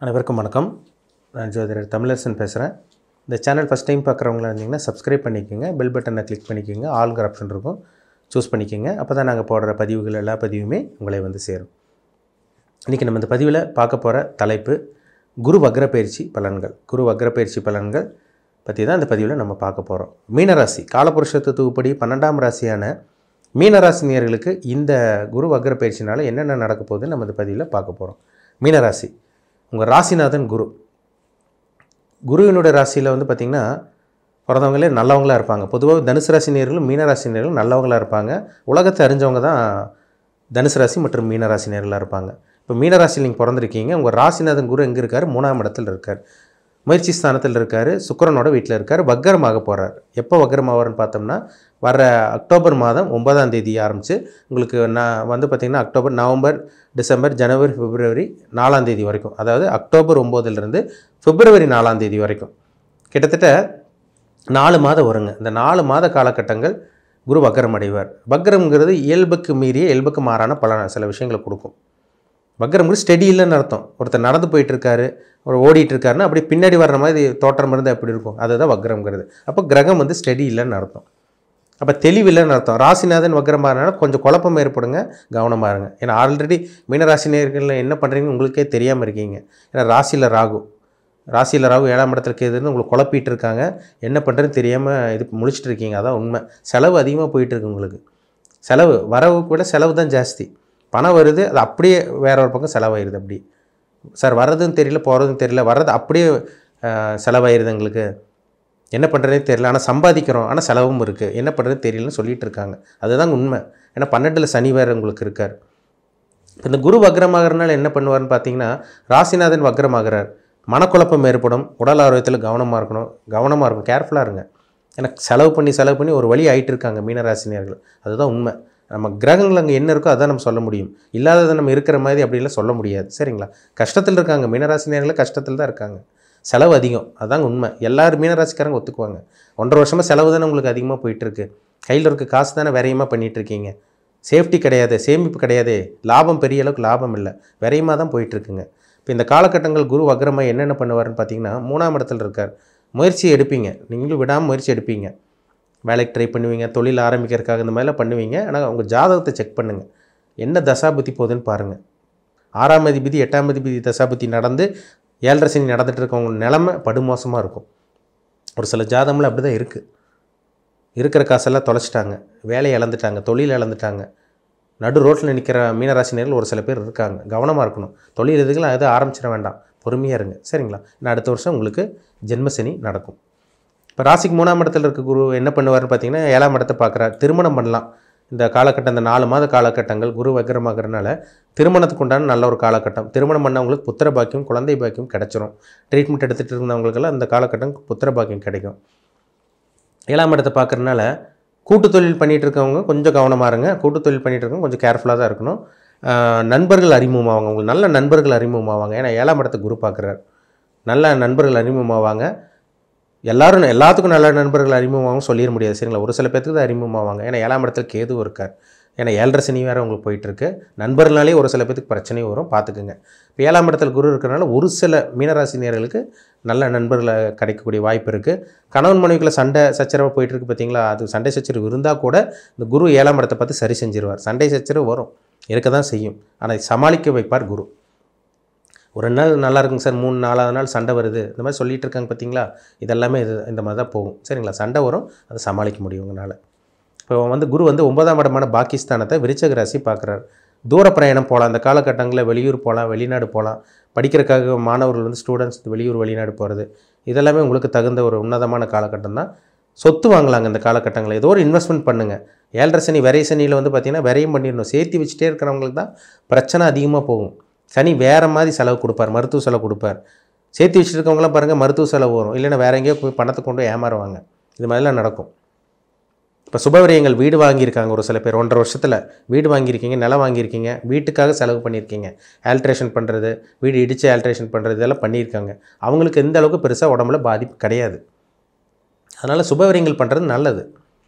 அனைவருக்கும் வணக்கம். நான் ஜோதிடர் தமிழரசன் பேசுகிறேன். இந்த சேனல் ஃபஸ்ட் டைம் பார்க்குறவங்களா இருந்தீங்கன்னா சப்ஸ்கிரைப் பண்ணிக்கோங்க, பெல் பட்டனை கிளிக் பண்ணிக்கோங்க, ஆல்ங்கிற ஆப்ஷன் இருக்கும், சூஸ் பண்ணிக்கோங்க. அப்போ தான் நாங்கள் போடுற பதிவுகள் எல்லா பதிவுமே உங்களை வந்து சேரும். இன்றைக்கி நம்ம இந்த பதிவில் பார்க்க போகிற தலைப்பு குரு வக்ரப்பெயர்ச்சி பலன்கள். குரு வக்ரப்பெயர்ச்சி பலன்கள் பற்றி தான் இந்த பதிவில் நம்ம பார்க்க போகிறோம். மீனராசி காலபுருஷ தத்துவப்படி 12ஆம் ராசியான மீனராசினியர்களுக்கு இந்த குரு வக்ரப்பெயர்ச்சினால் என்னென்ன நடக்க போகுதுன்னு நம்ம இந்த பதிவில் பார்க்க போகிறோம். மீனராசி உங்கள் ராசிநாதன் குரு. குருவினுடைய ராசியில் வந்து பார்த்திங்கன்னா பிறந்தவங்களே நல்லவங்களாக இருப்பாங்க. பொதுவாக தனுசு ராசினியர்களும் மீனராசினியர்களும் நல்லவங்களாக இருப்பாங்க. உலகத்தை அறிஞ்சவங்க தான் தனுசு ராசி மற்றும் மீனராசினியர்களாக இருப்பாங்க. இப்போ மீனராசியில் நீங்கள் பிறந்திருக்கீங்க. உங்கள் ராசிநாதன் குரு எங்கே இருக்கார்? 3ஆம் இடத்தில் இருக்கார். முயற்சி ஸ்தானத்தில் இருக்கார். சுக்கிரனோட வீட்டில் இருக்கார். வக்ரமாக போகிறார். எப்போ வக்ரமாவார்னு பார்த்தோம்னா வர அக்டோபர் மாதம் 9ஆம் தேதி ஆரம்பித்து உங்களுக்கு நான் வந்து பார்த்திங்கன்னா அக்டோபர், நவம்பர், டிசம்பர், ஜனவரி, பிப்ரவரி 4ஆம் தேதி வரைக்கும், அதாவது அக்டோபர் 9லேருந்து பிப்ரவரி 4ஆம் தேதி வரைக்கும் கிட்டத்தட்ட 4 மாதம் வருங்க. இந்த 4 மாத காலகட்டங்கள் குரு வக்ரம் அடைவார். வக்ரம்ங்கிறது இயல்புக்கு மீறிய இயல்புக்கு மாறான பல சில விஷயங்களை கொடுக்கும். வக்ரம்ங்கிறது ஸ்டெடி இல்லைன்னு அர்த்தம். ஒருத்தர் நடந்து போயிட்டுருக்காரு, ஒரு ஓடிட்டுருக்காருன்னா அப்படி பின்னாடி வர்ற மாதிரி தோற்றம் இருந்தால் எப்படி இருக்கும்? அதுதான் வக்ரம்ங்கிறது. அப்போ கிரகம் வந்து ஸ்டெடி இல்லைன்னு அர்த்தம். அப்போ தெளிவில்லைன்னு அர்த்தம். ராசிநாதன் வக்ரமாகறனால கொஞ்சம் குழப்பம் ஏற்படுங்க, கவனமாக இருங்க. ஏன்னா ஆல்ரெடி மீனராசினியர்கள் என்ன பண்ணுறீங்கன்னு உங்களுக்கே தெரியாமல் இருக்கீங்க. ஏன்னா ராசியில் ராகு 7ஆம் இடத்துல கேதுன்னு உங்களுக்கு குழப்பிட்டு இருக்காங்க. என்ன பண்ணுறதுன்னு தெரியாமல் இது முழிச்சிட்டு இருக்கீங்க. அதான் உண்மை. செலவு அதிகமாக போயிட்டுருக்கு உங்களுக்கு. செலவு வரவுக்கு விட செலவு தான் ஜாஸ்தி. பணம் வருது, அது அப்படியே வேற ஒரு பக்கம் செலவாயிருது. அப்படி சார் வர்றதுன்னு தெரியல, போகிறதுன்னு தெரியல, வர்றது அப்படியே செலவாயிருது. எங்களுக்கு என்ன பண்ணுறதே தெரியல, ஆனால் சம்பாதிக்கிறோம், ஆனால் செலவும் இருக்குது, என்ன பண்ணுறது தெரியலன்னு சொல்லிகிட்டு இருக்காங்க. அதுதான் உண்மை. ஏன்னா 12ல் சனி வேறு உங்களுக்கு இருக்கார். இந்த குரு வக்ரமாகறனால என்ன பண்ணுவார்னு பார்த்தீங்கன்னா ராசிநாதன் வக்ரமாகிறார். மனக்குழப்பம் ஏற்படும். உடல் ஆரோக்கியத்தில் கவனமாக இருக்கணும், கேர்ஃபுல்லாக இருங்க. ஏன்னா செலவு பண்ணி ஒரு வழி ஆகிட்டு இருக்காங்க மீனராசினியர்கள். அதுதான் உண்மை. நம்ம கிரகங்கள் அங்கே என்ன இருக்கோ அதான் நம்ம சொல்ல முடியும். இல்லாததை நம்ம இருக்கிற மாதிரி அப்படிலாம் சொல்ல முடியாது. சரிங்களா? கஷ்டத்தில் இருக்காங்க மீனராசினியர்கள், கஷ்டத்தில் தான் இருக்காங்க. செலவு அதிகம், அதாங்க உண்மை. எல்லாரும் மீனராசிக்காரங்க ஒத்துக்குவாங்க. 1.5 வருஷமாக செலவு தானே உங்களுக்கு அதிகமாக போயிட்டுருக்கு. கையில் இருக்க காசு தானே விரயமாக பண்ணிகிட்ருக்கீங்க. சேஃப்டி கிடையாது, சேமிப்பு கிடையாது, லாபம் பெரிய அளவுக்கு லாபம் இல்லை, விரயமாக தான் போயிட்டுருக்குங்க. இப்போ இந்த காலகட்டங்கள் குரு வக்ரமாக என்னென்ன பண்ணுவார்னு பார்த்தீங்கன்னா 3ஆம் இடத்துல இருக்கார். முயற்சி எடுப்பீங்க, நீங்களும் விடாமல் முயற்சி எடுப்பீங்க. வேலைக்கு ட்ரை பண்ணுவீங்க, தொழில் ஆரம்பிக்கிறதுக்காக இந்த மாதிரிலாம் பண்ணுவீங்க. ஆனால் உங்கள் ஜாதகத்தை செக் பண்ணுங்கள், என்ன தசாபுத்தி போகுதுன்னு பாருங்கள். 6ஆம் அதிபதி 8ஆம் அதிபதி தசாபுத்தி நடந்து 7.5 சனி நடந்துகிட்டு இருக்கவங்க நிலமை படுமோசமாக இருக்கும். ஒரு சில ஜாதகம்லாம் அப்படி தான் இருக்குது. இருக்கிற காசெல்லாம் தொலைச்சிட்டாங்க, வேலையை இழந்துட்டாங்க, தொழில் இழந்துட்டாங்க. நடு ரோட்டில் நிற்கிற மீனராசினியர்கள் ஒரு சில பேர் இருக்காங்க. கவனமாக இருக்கணும். தொழில் எதுக்கெல்லாம் எதுவும் ஆரம்பிச்சிட வேண்டாம், பொறுமையாக இருங்க. சரிங்களா? இன்னும் அடுத்த வருஷம் உங்களுக்கு ஜென்மசனி நடக்கும். இப்போ ராசிக்கு 3ஆம் இடத்துல இருக்க குரு என்ன பண்ணுவார்னு பார்த்தீங்கன்னா 7ஆம் இடத்தை பார்க்குறார். திருமணம் பண்ணலாம். இந்த காலகட்டம், இந்த 4 மாத காலகட்டங்கள் குரு வக்ரமாகறனால திருமணத்துக்கு உண்டான நல்ல ஒரு காலகட்டம். திருமணம் பண்ணவங்களுக்கு புத்திர பாக்கியம், குழந்தை பாக்கியம் கிடச்சிரும். ட்ரீட்மெண்ட் எடுத்துகிட்டு இருந்தவங்களுக்கெல்லாம் இந்த காலகட்டம் புத்திர பாக்கியம் கிடைக்கும். 7ஆம் இடத்தை பார்க்குறதுனால கூட்டு தொழில் பண்ணிகிட்டு இருக்கவங்க கொஞ்சம் கவனமாக இருங்க. கூட்டு தொழில் பண்ணிகிட்டு இருக்கவங்க கொஞ்சம் கேர்ஃபுல்லாக தான் இருக்கணும். நண்பர்கள் அறிமுகமாவாங்க, உங்களுக்கு நல்ல நண்பர்கள் அறிமுகமாவாங்க. ஏன்னா 7ஆம் இடத்தை குரு பார்க்குறார். நல்ல நண்பர்கள் அறிமுகமாவாங்க. எல்லாத்துக்கும் நல்ல நண்பர்கள் அறிமுகமாகவும் சொல்லிட முடியாது. சரிங்களா? ஒரு சில பேருக்கு தான் அறிமுகமாவாங்க. ஏன்னா 7ஆம் இடத்துல கேது இருக்கார். ஏன்னா 7.5 சனி வேறு உங்களுக்கு போயிட்டுருக்கு. நண்பர்களாலே ஒரு சில பேருக்கு பிரச்சனையும் வரும், பார்த்துக்குங்க. இப்போ 7ஆம் இடத்துல குரு இருக்கிறனால ஒரு சில மீனராசினியர்களுக்கு நல்ல நண்பர்களை கிடைக்கக்கூடிய வாய்ப்பு இருக்குது. கணவன் மனைவிக்குள்ள சண்டை சச்சரவு போயிட்டுருக்கு பார்த்தீங்களா? அது சண்டை சச்சரவு இருந்தால் கூட இந்த குரு 7ஆம் இடத்தை பார்த்து சரி செஞ்சிருவார். சண்டை சச்சரவு வரும், இருக்க தான் செய்யும், ஆனால் சமாளிக்க வைப்பார் குரு. ஒரு நாள் நல்லா இருக்குங்க சார், 3-4ஆவது நாள் சண்டை வருது, இந்த மாதிரி சொல்லிகிட்டு இருக்காங்க பார்த்தீங்களா? இதெல்லாமே இந்த மாதிரி தான் போகும். சரிங்களா? சண்டை வரும், அதை சமாளிக்க முடியும் உங்களால். இப்போ வந்து குரு வந்து 9ஆம் இடமான பாகிஸ்தானத்தை விருச்சிக ராசி பார்க்குறாரு. தூர பிரயாணம் போகலாம். அந்த காலகட்டங்களில் வெளியூர் போகலாம், வெளிநாடு போகலாம். படிக்கிறதுக்காக மாணவர்கள் வந்து ஸ்டூடெண்ட்ஸ் வெளியூர் வெளிநாடு போகிறது, இதெல்லாமே உங்களுக்கு தகுந்த ஒரு உன்னதமான காலகட்டம் தான். சொத்து வாங்கலாங்க இந்த காலகட்டங்களில். ஏதோ ஒரு இன்வெஸ்ட்மெண்ட் பண்ணுங்கள். 7.5 சனி விரை சனியில் வந்து பார்த்திங்கன்னா விரையும் பண்ணிடணும். சேர்த்து வச்சுட்டே இருக்கிறவங்களுக்கு தான் பிரச்சனை அதிகமாக போகும். சனி வேறு மாதிரி செலவு கொடுப்பார், மருத்துவ செலவு கொடுப்பார். சேர்த்து வச்சுட்டு இருக்கவங்களாம் பாருங்கள், மருத்துவ செலவு வரும், இல்லைன்னா வேறு எங்கேயோ போய் பணத்தை கொண்டு ஏமாறுவாங்க. இது மாதிரிலாம் நடக்கும். இப்போ சுபவிரயங்கள், வீடு வாங்கியிருக்காங்க ஒரு சில பேர். 1.5 வருஷத்தில் வீடு வாங்கியிருக்கீங்க, நிலம் வாங்கியிருக்கீங்க, வீட்டுக்காக செலவு பண்ணியிருக்கீங்க. ஆல்ட்ரேஷன் பண்ணுறது, வீடு இடித்து ஆல்ட்ரேஷன் பண்ணுறது, இதெல்லாம் பண்ணியிருக்காங்க. அவங்களுக்கு எந்த அளவுக்கு பெருசாக உடம்புல பாதிப்பு கிடையாது. அதனால் சுபவிரயங்கள் பண்ணுறது நல்லது.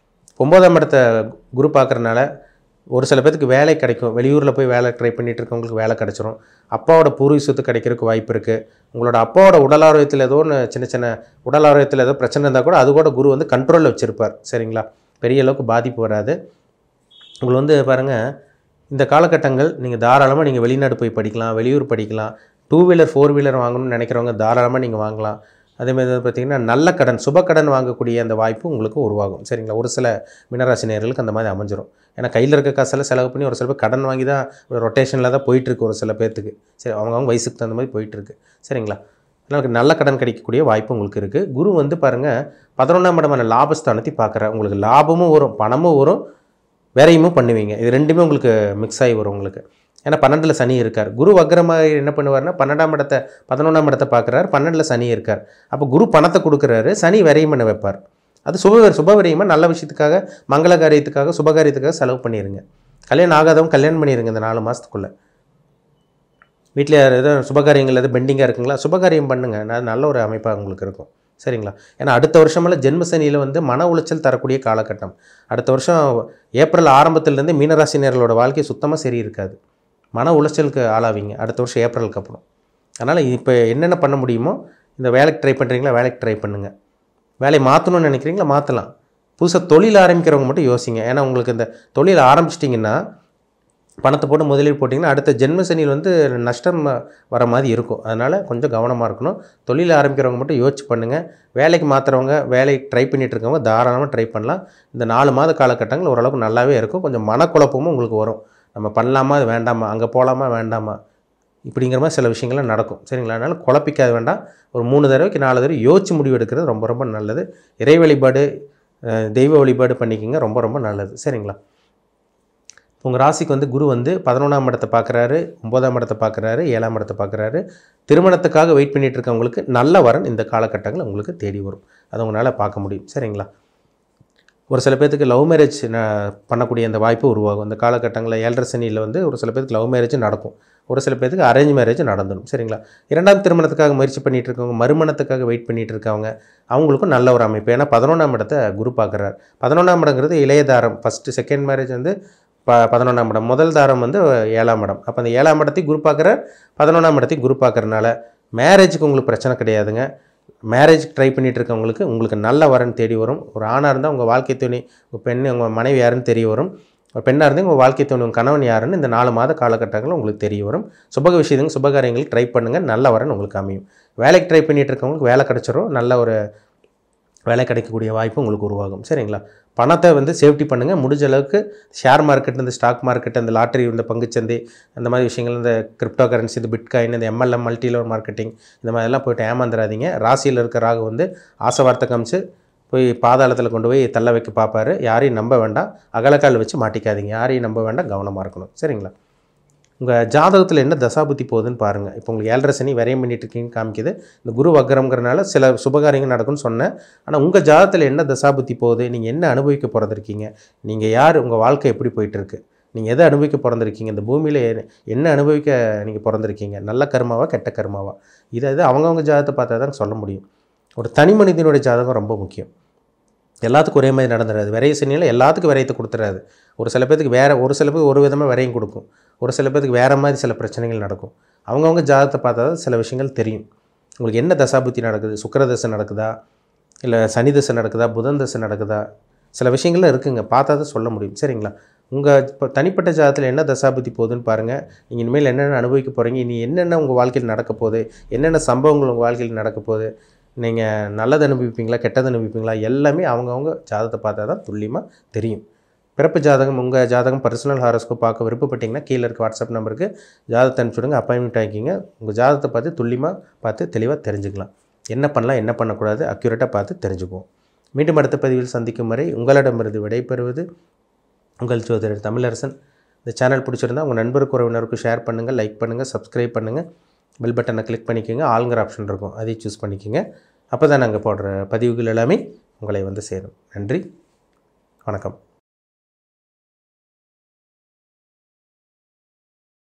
9ஆம் இடத்தை குரு பார்க்குறதுனால ஒரு சில பேருக்கு வேலை கிடைக்கும். வெளியூரில் போய் வேலை ட்ரை பண்ணிட்டு இருக்கவங்களுக்கு வேலை கிடைச்சிரும். அப்பாவோட பூர்வீக சொத்து கிடைக்கிறதுக்கு வாய்ப்பு இருக்குது. உங்களோட அப்பாவோட உடல் ஆரோக்கியத்தில் ஏதோ ஒன்று சின்ன சின்ன உடல் ஆரோக்கியத்தில் ஏதோ பிரச்சனை இருந்தால் கூட அது கூட குரு வந்து கண்ட்ரோலில் வச்சுருப்பார். சரிங்களா? பெரிய அளவுக்கு பாதிப்பு வராது. உங்களுக்கு வந்து பாருங்கள், இந்த காலகட்டங்கள் நீங்கள் தாராளமாக நீங்கள் வெளிநாடு போய் படிக்கலாம், வெளியூர் படிக்கலாம். 2 வீலர் 4 வீலர் வாங்கணும்னு நினைக்கிறவங்க தாராளமாக நீங்கள் வாங்கலாம். அதேமாதிரி வந்து பார்த்திங்கன்னா நல்ல கடன் சுப கடன் வாங்கக்கூடிய அந்த வாய்ப்பு உங்களுக்கு உருவாகும். சரிங்களா? ஒரு சில மீனராசி நேயர்களுக்கு அந்த மாதிரி அமைஞ்சிரும். ஏன்னா கையில் இருக்க காசெல்லாம் செலவு பண்ணி ஒரு சில பேர் கடன் வாங்கி தான் ரொட்டேஷனில் தான் போயிட்டுருக்கு ஒரு சில பேர்த்துக்கு. சரி, அவங்கவுங்க வயசுக்கு தகுந்த மாதிரி போயிட்டுருக்கு. சரிங்களா? அதனால் நல்ல கடன் கிடைக்கக்கூடிய வாய்ப்பு உங்களுக்கு இருக்குது. குரு வந்து பாருங்கள் 11ஆம் இடமான லாபஸ்தானத்தை பார்க்குறார். உங்களுக்கு லாபமும் வரும், பணமும் வரும், வேறையும் பண்ணுவீங்க. இது ரெண்டுமே உங்களுக்கு மிக்ஸ் ஆகி வரும் உங்களுக்கு. ஏன்னா 12ல் சனி இருக்கார். குரு வக்ரமாக என்ன பண்ணுவார்னா 11ஆம் இடத்தை பார்க்குறாரு, 12ல் சனி இருக்கார். அப்போ குரு பணத்தை கொடுக்குறாரு, சனி விரையும் பண்ண வைப்பார். அது சுப விரையமாக நல்ல விஷயத்துக்காக, மங்கள காரியத்துக்காக, சுபகாரியத்துக்காக செலவு பண்ணிடுங்க. கல்யாணம் ஆகாதவங்க கல்யாணம் பண்ணிடுங்க இந்த 4 மாதத்துக்குள்ளே. வீட்டில் எதாவது சுபகாரியங்கள் எதாவது பெண்டிங்காக இருக்குங்களா, சுபகாரியம் பண்ணுங்கள். நல்ல ஒரு அமைப்பாக உங்களுக்கு இருக்கும். சரிங்களா? ஏன்னா அடுத்த வருஷமெல்லாம் ஜென்ம சனியில் வந்து மன உளைச்சல் தரக்கூடிய காலகட்டம். அடுத்த வருஷம் ஏப்ரல் ஆரம்பத்திலேருந்து மீனராசினியர்களோட வாழ்க்கை சுத்தமாக சரி இருக்காது. மன உளைச்சலுக்கு ஆளாவீங்க அடுத்த வருஷம் ஏப்ரலுக்கு அப்புறம். அதனால் இப்போ என்னென்ன பண்ண முடியுமோ, இந்த வேலைக்கு ட்ரை பண்ணுறீங்களா, வேலைக்கு ட்ரை பண்ணுங்கள். வேலையை மாற்றணும்னு நினைக்கிறீங்களா, மாற்றலாம். புதுசாக தொழில் ஆரம்பிக்கிறவங்க மட்டும் யோசிங்க. ஏன்னா உங்களுக்கு இந்த தொழில் ஆரம்பிச்சிட்டிங்கன்னா பணத்தை போட்டு முதலீடு போட்டிங்கன்னா அடுத்த ஜென்ம சனியில் வந்து நஷ்டம் வர மாதிரி இருக்கும். அதனால் கொஞ்சம் கவனமாக இருக்கணும். தொழில் ஆரம்பிக்கிறவங்க மட்டும் யோசிச்சு பண்ணுங்கள். வேலைக்கு மாற்றுறவங்க, வேலைக்கு ட்ரை பண்ணிகிட்டு இருக்கவங்க தாராளமாக ட்ரை பண்ணலாம். இந்த 4 மாத காலகட்டங்கள் ஓரளவுக்கு நல்லாவே இருக்கும். கொஞ்சம் மனக்குழப்பமும் உங்களுக்கு வரும். நம்ம பண்ணலாமா, அது வேண்டாமா, அங்கே போகலாமா வேண்டாமா, இப்படிங்கிற மாதிரி சில விஷயங்கள்லாம் நடக்கும். சரிங்களா? அதனால் குழப்பிக்காத வேண்டாம். ஒரு 3 தடவைக்கு 4 தடவை யோசிச்சு முடிவு எடுக்கிறது ரொம்ப ரொம்ப நல்லது. இறை வழிபாடு, தெய்வ வழிபாடு பண்ணிக்கோங்க, ரொம்ப ரொம்ப நல்லது. சரிங்களா? உங்கள் ராசிக்கு வந்து குரு வந்து 11ஆம் இடத்தை பார்க்குறாரு, 9ஆம் இடத்தை பார்க்குறாரு, 7ஆம் இடத்தை பார்க்குறாரு. திருமணத்துக்காக வெயிட் பண்ணிகிட்டு இருக்கவங்களுக்கு நல்ல வரன் இந்த காலகட்டங்கள் உங்களுக்கு தேடி வரும். அதை உங்களால் பார்க்க முடியும். சரிங்களா? ஒரு சில பேர்த்துக்கு லவ் மேரேஜ் பண்ணக்கூடிய அந்த வாய்ப்பு உருவாகும். இந்த காலகட்டங்களில் 7.5 சனியில் வந்து ஒரு சில பேருக்கு லவ் மேரேஜ் நடக்கும். ஒரு சில பேருக்கு அரேஞ்ச் மேரேஜ் நடந்துடும். சரிங்களா? 2ஆம் திருமணத்துக்காக முயற்சி பண்ணிகிட்டு இருக்கவங்க, மறுமணத்துக்காக வெயிட் பண்ணிகிட்டு இருக்கவங்க, அவங்களுக்கும் நல்ல ஒரு அமைப்பு. ஏன்னா 11ஆம் இடத்தை குரு பார்க்குறாரு. 11ஆம் இடங்கிறது இளைய தாரம். ஃபஸ்ட்டு செகண்ட் மேரேஜ் வந்து 11ஆம் இடம், முதல் தாரம் வந்து 7ஆம் இடம். அப்போ அந்த 7ஆம் இடத்தையும் குரு பார்க்குறார், 11ஆம் இடத்தையும் குரு பார்க்குறதுனால மேரேஜுக்கு உங்களுக்கு பிரச்சனை கிடையாதுங்க. மேரேஜ் ட்ரை பண்ணிகிட்டு இருக்கவங்களுக்கு உங்களுக்கு நல்ல வரன் தேடி வரும். ஒரு ஆணாக இருந்தால் உங்கள் வாழ்க்கை துணை, உங்கள் பெண், உங்கள் மனைவி யாருன்னு தெரிய வரும். ஒரு பெண்ணாக இருந்தால் உங்கள் வாழ்க்கை துணை, உங்கள் கணவன் யாருன்னு இந்த 4 மாத காலகட்டங்கள் உங்களுக்கு தெரிய வரும். சுபகாரியங்களுக்கு ட்ரை பண்ணுங்கள், நல்ல வரன் உங்களுக்கு அமையும். வேலைக்கு ட்ரை பண்ணிகிட்டு இருக்கவங்களுக்கு வேலை கிடச்சிரும், நல்ல ஒரு வேலை கிடைக்கக்கூடிய வாய்ப்பு உங்களுக்கு உருவாகும். சரிங்களா? பணத்தை வந்து சேஃப்டி பண்ணுங்கள். முடிஞ்ச அளவுக்கு ஷேர் மார்க்கெட், இந்த ஸ்டாக் மார்க்கெட், இந்த லாட்ரி, இந்த பங்குச்சந்தை, அந்த மாதிரி விஷயங்கள், இந்த கிரிப்டோ கரன்சி, இந்த பிட்காயின், இந்த MLM மல்டி லெவல் மார்க்கெட்டிங், இந்த மாதிரிலாம் போய்ட்டு ஏமாந்துடாதீங்க. ராசியில் இருக்க ராகு வந்து ஆசை வார்த்தை காமிச்சு போய் பாதாளத்தில் கொண்டு போய் தள்ள வைக்க பார்ப்பாரு. யாரையும் நம்ப வேண்டாம். அகலக்கால் வச்சு மாட்டிக்காதீங்க. யாரையும் நம்ப வேண்டாம். கவனமாக இருக்கணும். சரிங்களா? உங்கள் ஜாதகத்தில் என்ன தசாபுத்தி போகுதுன்னு பாருங்கள். இப்போ உங்களுக்கு 7.5 சனி விரையம் பண்ணிட்டு இருக்கீங்கன்னு காமிக்குது. இந்த குரு வக்ரம்ங்கிறனால சில சுபகாரியங்கள் நடக்கும்னு சொன்னேன். ஆனால் உங்கள் ஜாதகத்தில் என்ன தசாபுத்தி போகுது, நீங்கள் என்ன அனுபவிக்க பிறந்திருக்கீங்க, நீங்கள் யார், உங்கள் வாழ்க்கை எப்படி போயிட்டுருக்கு, நீங்கள் எதை அனுபவிக்க பிறந்திருக்கீங்க, இந்த பூமியில் என்ன அனுபவிக்க நீங்கள் பிறந்திருக்கீங்க, நல்ல கர்மாவா கெட்ட கர்மாவா, இதை அவங்கவுங்க ஜாதகத்தை பார்த்தா தான் சொல்ல முடியும். ஒரு தனி மனிதனுடைய ஜாதகம் ரொம்ப முக்கியம். எல்லாத்துக்கும் ஒரே மாதிரி நடந்துடாது. விரைய சனியில் எல்லாத்துக்கும் விரையத்தை கொடுத்துடாது. ஒரு சில பேருக்கு ஒரு சில பேருக்கு ஒரு விதமாக விரையும் கொடுக்கும். ஒரு சில பேருக்கு வேறு மாதிரி சில பிரச்சனைகள் நடக்கும். அவங்கவுங்க ஜாதகத்தை பார்த்தா தான் சில விஷயங்கள் தெரியும். உங்களுக்கு என்ன தசாபுத்தி நடக்குது, சுக்கிர தசை நடக்குதா, இல்லை சனி தசை நடக்குதா, புதன் தசை நடக்குதா, சில விஷயங்கள்லாம் இருக்குங்க, பார்த்தா தான் சொல்ல முடியும். சரிங்களா? உங்கள் இப்போ தனிப்பட்ட ஜாதகத்தில் என்ன தசாபுத்தி போகுதுன்னு பாருங்கள். நீங்கள் இனிமேல் என்னென்ன அனுபவிக்க போகிறீங்க, இனி என்னென்ன உங்கள் வாழ்க்கையில் நடக்க போகுது, என்னென்ன சம்பவங்கள் உங்கள் வாழ்க்கையில் நடக்க போகுது, நீங்கள் நல்லது அனுபவிப்பீங்களா, கெட்டது அனுபவிப்பீங்களா, எல்லாமே அவங்கவுங்க ஜாதகத்தை பார்த்தா தான் துல்லியமாக தெரியும். பிறப்பு ஜாதகம், உங்கள் ஜாதகம் பர்சனல் ஹாரோஸ்கோப் பார்க்க விருப்பப்பட்டீங்கன்னா கீழே இருக்க வாட்ஸ்அப் நம்பருக்கு ஜாதகத்தை அனுப்பிச்சுடுங்க, அப்பாயின்மெண்ட் ஆகிக்கிங்க. உங்கள் ஜாதகத்தை பார்த்து துல்லியமாக பார்த்து தெளிவாக தெரிஞ்சுக்கலாம். என்ன பண்ணலாம், என்ன பண்ணக்கூடாது, அக்யூரேட்டாக பார்த்து தெரிஞ்சுக்குவோம். மீண்டும் அடுத்த பதிவில் சந்திக்கும் வரை உங்களிடமிருந்து விடைபெறுவது உங்கள் ஜோதிடர் தமிழரசன். இந்த சேனல் பிடிச்சிருந்தால் உங்கள் நண்பருக்கு உறவினருக்கு ஷேர் பண்ணுங்கள், லைக் பண்ணுங்கள், சப்ஸ்கிரைப் பண்ணுங்கள், பெல் பட்டனை கிளிக் பண்ணிக்கோங்க. ஆளுங்கிற ஆப்ஷன் இருக்கும், அதையும் சூஸ் பண்ணிக்கோங்க. அப்போ தான் நாங்கள் போடுற பதிவுகள் எல்லாமே உங்களை வந்து சேரும். நன்றி, வணக்கம்.